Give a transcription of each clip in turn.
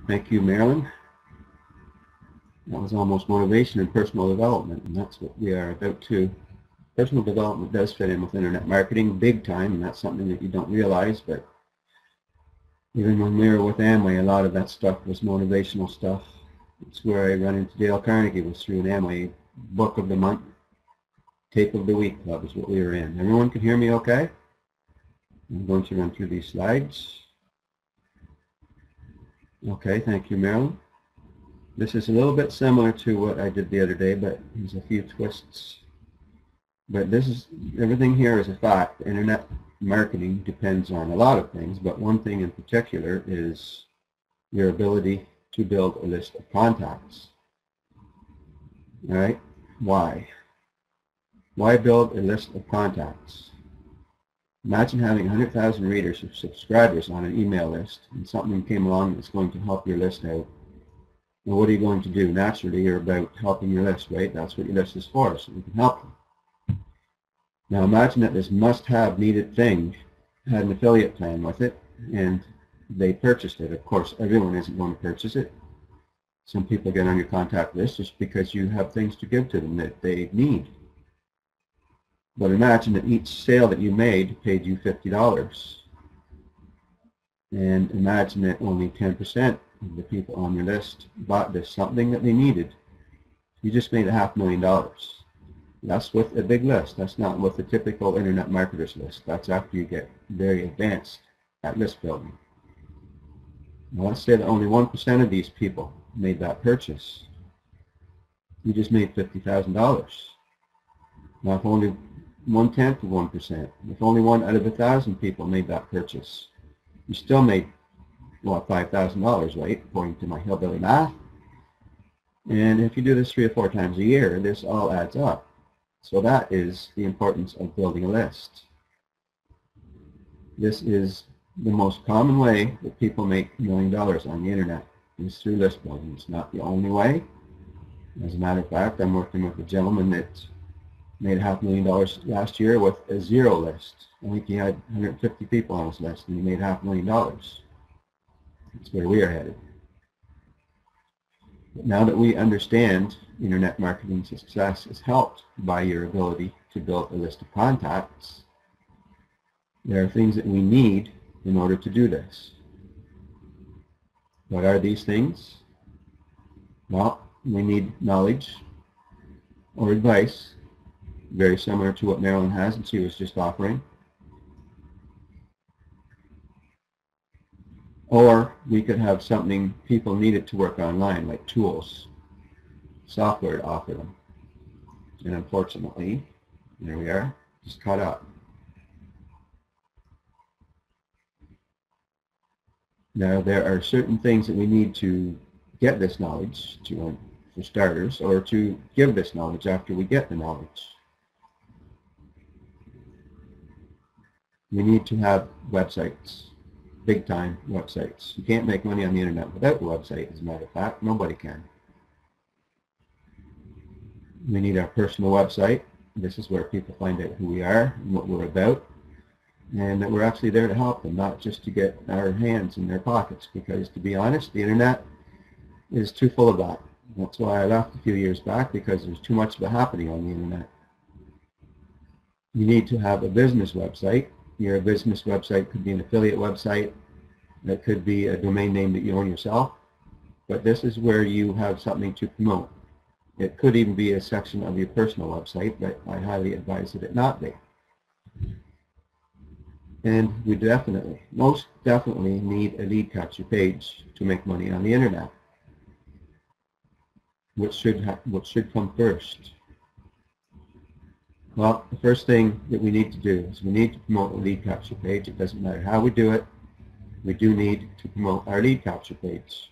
Thank you, Marilyn. That was almost motivation and personal development, and that's what we are about too. Personal development does fit in with internet marketing big time, and that's something that you don't realize, but even when we were with Amway, a lot of that stuff was motivational stuff. It's where I run into Dale Carnegie, was through an Amway book of the month, tape of the week club is what we were in. Everyone can hear me okay? I'm going to run through these slides. Okay, thank you, Marilyn. This is a little bit similar to what I did the other day, but there's a few twists. But this is, everything here is a fact. Internet marketing depends on a lot of things, but one thing in particular is your ability to build a list of contacts. All right? Why? Why build a list of contacts? Imagine having 100,000 readers or subscribers on an email list, and something came along that's going to help your list out. Well, what are you going to do? Naturally, you're about helping your list, right? That's what your list is for, so you can help them. Now imagine that this must-have needed thing had an affiliate plan with it, and they purchased it. Of course, everyone isn't going to purchase it. Some people get on your contact list just because you have things to give to them that they need. But imagine that each sale that you made paid you $50. And imagine that only 10% of the people on your list bought this something that they needed. You just made $500,000. That's with a big list. That's not with the typical internet marketer's list. That's after you get very advanced at list building. Now let's say that only 1% of these people made that purchase. You just made $50,000. Now if only 1/10 of 1%, if only 1 out of 1,000 people made that purchase, you still made, well, $5,000, right, according to my hillbilly math. And if you do this 3 or 4 times a year, this all adds up. So that is the importance of building a list. This is the most common way that people make $1 million on the internet, is through list building. It's not the only way. As a matter of fact, I'm working with a gentleman that made $500,000 last year with a 0 list. I think he had 150 people on his list, and he made $500,000. That's where we are headed. But now that we understand internet marketing success is helped by your ability to build a list of contacts, there are things that we need in order to do this. What are these things? Well, we need knowledge or advice, very similar to what Marilyn has and she was just offering. Or we could have something people needed to work online, like tools, software to offer them. And unfortunately, there we are, just caught up. Now there are certain things that we need to get this knowledge to, for starters, or to give this knowledge after we get the knowledge. We need to have websites, big time websites. You can't make money on the internet without a website, as a matter of fact. Nobody can. We need our personal website. This is where people find out who we are and what we're about, and that we're actually there to help them, not just to get our hands in their pockets, because to be honest, the internet is too full of that. That's why I left a few years back, because there's too much of it happening on the internet. You need to have a business website. Your business website could be an affiliate website. That could be a domain name that you own yourself. But this is where you have something to promote. It could even be a section of your personal website, but I highly advise that it not be. And we definitely, most definitely need a lead capture page to make money on the internet. What should come first? Well, the first thing that we need to do is we need to promote a lead capture page. It doesn't matter how we do it. We do need to promote our lead capture page.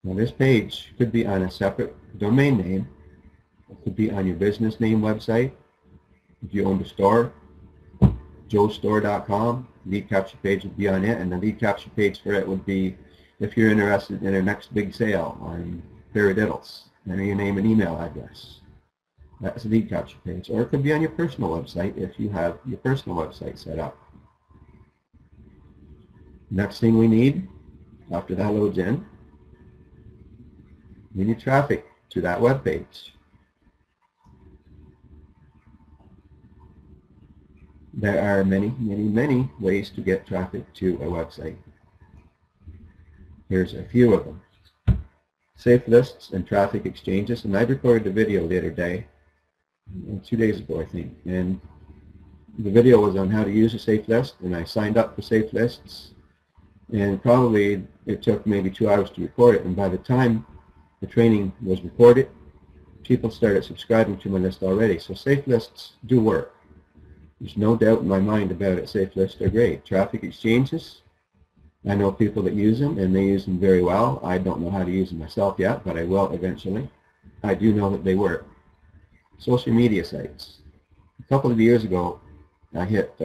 Now this page could be on a separate domain name. It could be on your business name website. If you owned a store, joestore.com, lead capture page would be on it, and the lead capture page for it would be if you're interested in our next big sale on paradiddles. Enter your name and email address. That's a lead capture page. Or it could be on your personal website if you have your personal website set up. Next thing we need After that loads in, we need traffic to that web page. There are many ways to get traffic to a website. Here's a few of them. Safe lists and traffic exchanges, and I recorded a video the other day, 2 days ago I think, and the video was on how to use a safe list, and I signed up for safe lists, and probably it took maybe 2 hours to record it, and by the time the training was recorded, people started subscribing to my list already. So safe lists do work. There's no doubt in my mind about it. Safe lists are great. Traffic exchanges, I know people that use them, and they use them very well. I don't know how to use them myself yet, but I will eventually. I do know that they work. Social media sites. A couple of years ago, I hit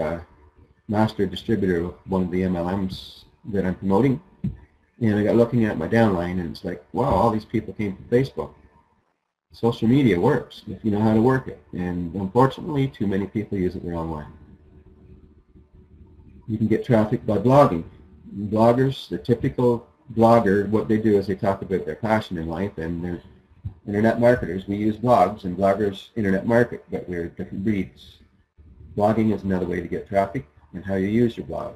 master distributor of one of the MLMs that I'm promoting, and I got looking at my downline, and it's like, wow, all these people came from Facebook. Social media works if you know how to work it, and unfortunately, too many people use it the wrong way. You can get traffic by blogging. Bloggers, the typical blogger, what they do is they talk about their passion in life, and they're internet marketers. We use blogs, and bloggers internet market, but we're different breeds. Blogging is another way to get traffic, and how you use your blog.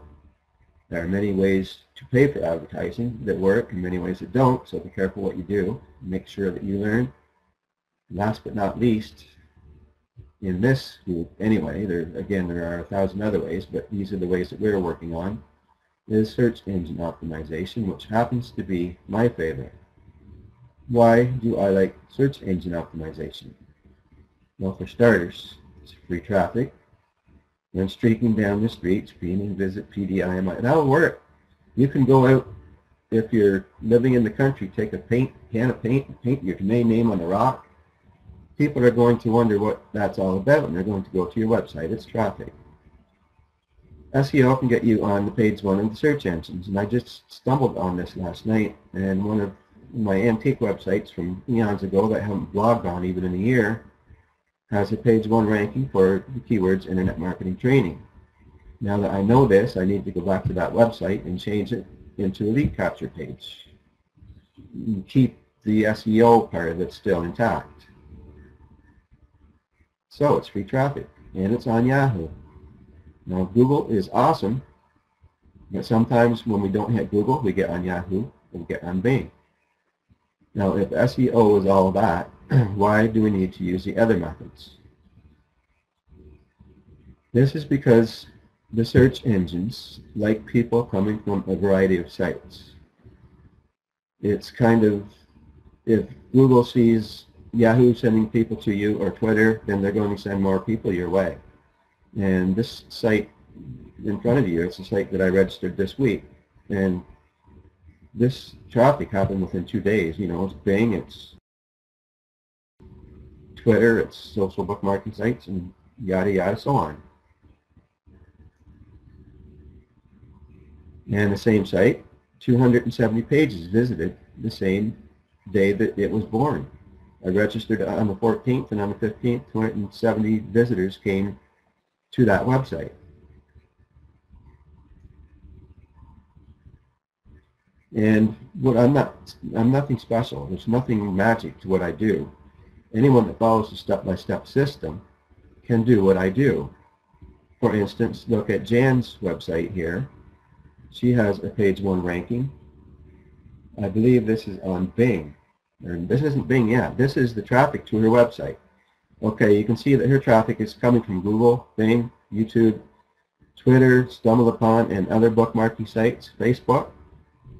There are many ways to pay for advertising that work, and many ways that don't, so be careful what you do. Make sure that you learn. Last but not least, in this group anyway, there are 1,000 other ways, but these are the ways that we're working on, is search engine optimization, which happens to be my favorite. Why do I like search engine optimization? Well, for starters, it's free traffic. When streaking down the street, screaming, visit PDIMI, that'll work. You can go out, if you're living in the country, take a can of paint, and paint your name on the rock. People are going to wonder what that's all about, and they're going to go to your website. It's traffic. SEO can get you on the page 1 of the search engines, and I just stumbled on this last night, and one of my antique websites from eons ago that I haven't blogged on even in a year has a page 1 ranking for the keywords internet marketing training. Now that I know this, I need to go back to that website and change it into a lead capture page. Keep the SEO part of it still intact. So it's free traffic, and it's on Yahoo. Now Google is awesome, but sometimes when we don't hit Google, we get on Yahoo, and we get on Bing. Now if SEO is all that, why do we need to use the other methods? This is because the search engines like people coming from a variety of sites. It's kind of, if Google sees Yahoo sending people to you, or Twitter, then they're going to send more people your way. And this site in front of you, it's a site that I registered this week, and this traffic happened within 2 days. You know, it's Bing, it's Twitter, it's social bookmarking sites, and yada yada, so on. And the same site, 270 pages visited the same day that it was born. I registered on the 14th, and on the 15th, 270 visitors came to that website. And what I'm nothing special. There's nothing magic to what I do. Anyone that follows the step-by-step system can do what I do. For instance, look at Jan's website here. She has a page 1 ranking. I believe this is on Bing. Or this isn't Bing yet. This is the traffic to her website. Okay, you can see that her traffic is coming from Google, Bing, YouTube, Twitter, StumbleUpon, and other bookmarking sites, Facebook.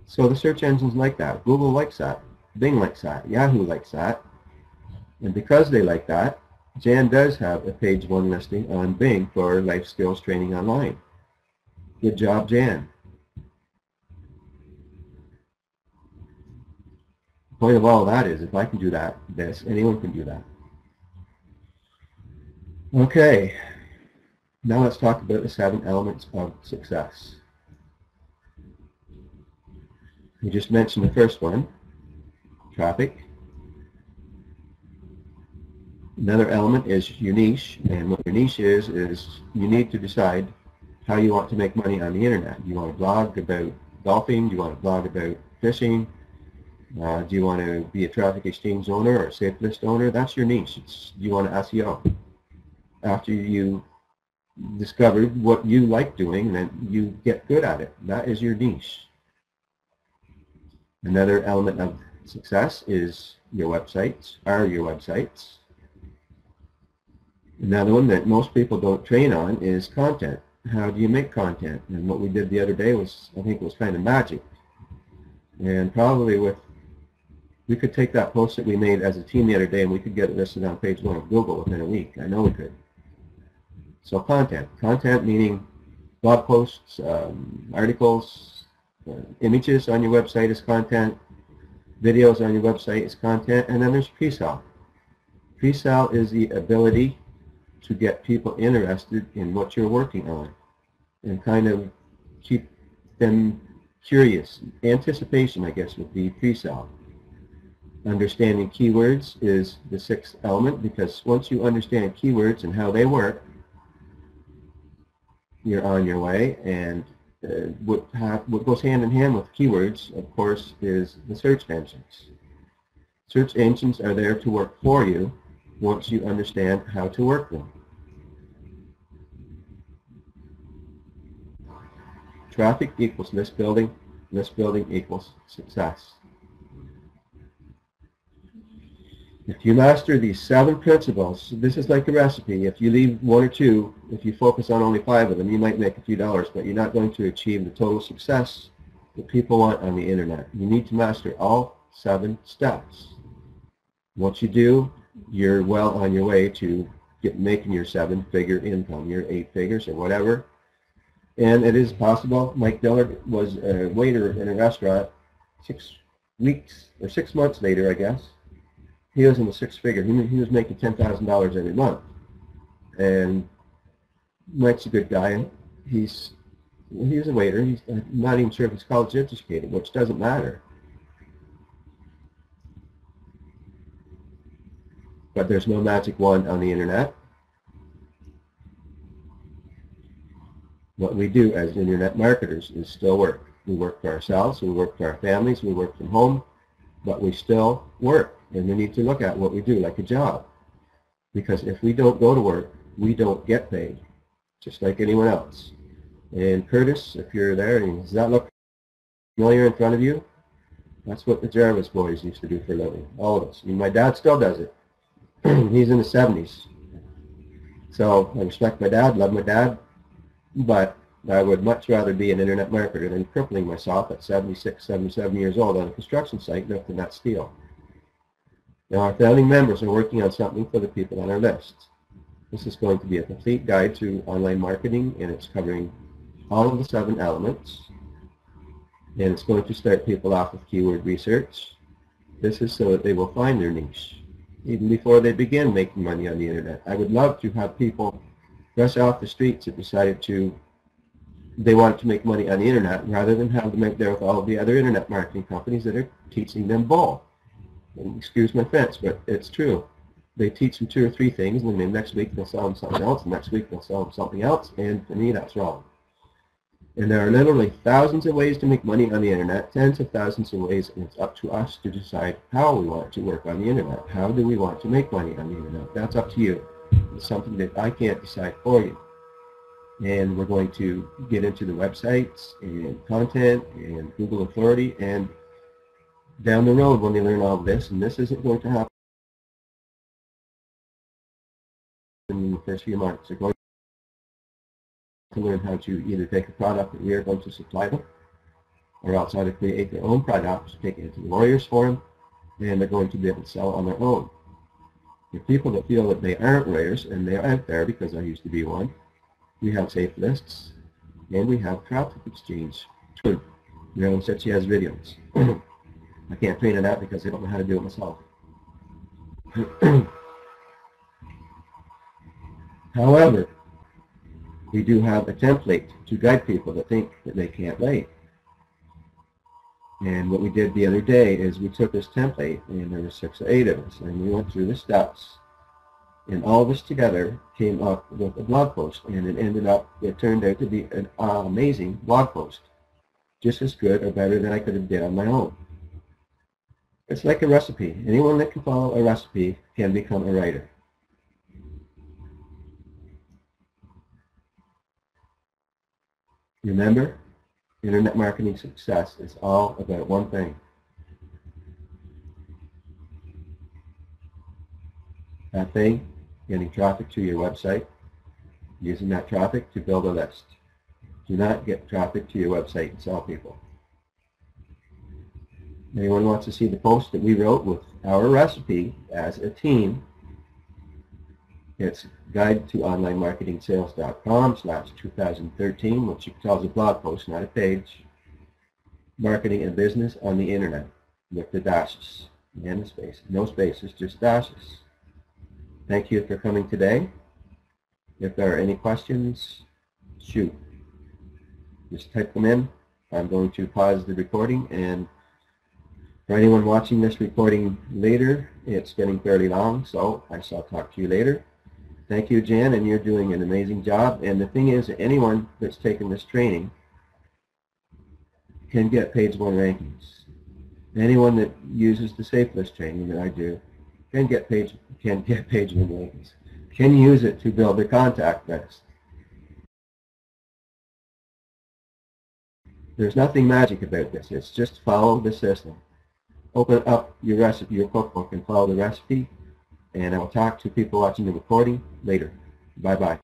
So the search engines like that. Google likes that. Bing likes that. Yahoo likes that. And because they like that, Jan does have a page 1 listing on Bing for life skills training online. Good job, Jan. The point of all that is, if I can do that, anyone can do that. Okay, now let's talk about the 7 elements of success. We just mentioned the first one, traffic. Another element is your niche, and what your niche is you need to decide how you want to make money on the internet. You want to blog about golfing? Do you want to blog about fishing? Do you want to be a traffic exchange owner or a safe list owner? That's your niche. Do you want to SEO? After you discovered what you like doing, then you get good at it. That is your niche. Another element of success is your websites, Another one that most people don't train on is content. How do you make content? And what we did the other day was, I think it was kind of magic. And probably we could take that post that we made as a team the other day and we could get it listed on page 1 of Google within a week. I know we could. So content. Content meaning blog posts, articles, images on your website is content, videos on your website is content, and then there's pre-sale. Pre-sale is the ability to get people interested in what you're working on and kind of keep them curious. Anticipation, I guess, would be pre-sale. Understanding keywords is the 6th element, because once you understand keywords and how they work, you're on your way. And what goes hand in hand with keywords, of course, is the search engines. Search engines are there to work for you once you understand how to work them. Traffic equals list building equals success. If you master these 7 principles, this is like a recipe. If you leave 1 or 2, if you focus on only 5 of them, you might make a few dollars, but you're not going to achieve the total success that people want on the internet. You need to master all 7 steps. Once you do, you're well on your way to making your 7-figure income, your 8 figures or whatever. And it is possible. Mike Dillard was a waiter in a restaurant 6 months later, I guess. He was in the 6-figure. He was making $10,000 every month. And Mike's a good guy. He's a waiter. I'm not even sure if he's college educated, which doesn't matter. But there's no magic wand on the internet. What we do as internet marketers is still work. We work for ourselves, we work for our families, we work from home, but we still work. And we need to look at what we do like a job. Because if we don't go to work, we don't get paid, just like anyone else. And Curtis, if you're there, does that look familiar in front of you? That's what the Jarvis boys used to do for a living, all of us. I mean, my dad still does it. He's in the 70s. So I respect my dad, love my dad, but I would much rather be an internet marketer than crippling myself at 76, 77 years old on a construction site lifting that steel. Now, our founding members are working on something for the people on our list. This is going to be a complete guide to online marketing, and it's covering all of the 7 elements. And it's going to start people off with keyword research. This is so that they will find their niche, even before they begin making money on the internet. I would love to have people rush off the streets that decided they wanted to make money on the internet, rather than have them out there with all of the other internet marketing companies that are teaching them bull. And excuse my French, but it's true. They teach them 2 or 3 things, and then next week they'll sell them something else, and next week they'll sell them something else, and for me that's wrong. And there are literally thousands of ways to make money on the internet, tens of thousands of ways, and it's up to us to decide how we want to work on the internet. How do we want to make money on the internet? That's up to you. It's something that I can't decide for you. And we're going to get into the websites and content and Google authority, and down the road when they learn all of this, and this isn't going to happen in the first few months. They're going to learn how to either take a product that we are going to supply them, or else how to create their own product, take it to the lawyers for them, and they're going to be able to sell it on their own. The people that feel that they aren't lawyers, and they are out there, because I used to be one, we have safe lists, and we have traffic exchange. Marilyn said she has videos. I can't train on that because I don't know how to do it myself. However, we do have a template to guide people that think that they can't wait. And what we did the other day is we took this template, and there were 6 or 8 of us, and we went through the steps. And all of us together came up with a blog post, and it turned out to be an amazing blog post. just as good or better than I could have did on my own. It's like a recipe. Anyone that can follow a recipe can become a writer. Remember, internet marketing success is all about one thing. That thing, getting traffic to your website, using that traffic to build a list. Do not get traffic to your website and sell people. Anyone wants to see the post that we wrote with our recipe as a team, it's guide-to-onlinemarketingsales.com/2013, which you can tell is a blog post, not a page. Marketing and business on the internet with the dashes and the space. No spaces, just dashes. Thank you for coming today. If there are any questions, shoot. Just type them in. I'm going to pause the recording, and for anyone watching this recording later, it's getting fairly long, so I shall talk to you later. Thank you, Jan, and you're doing an amazing job. And the thing is, anyone that's taken this training can get page 1 rankings. Anyone that uses the safe list training that I do can get page 1 rankings. Can use it to build a contact list. There's nothing magic about this. It's just follow the system. Open up your recipe, your cookbook, and follow the recipe. And I will talk to people watching the recording later. Bye-bye.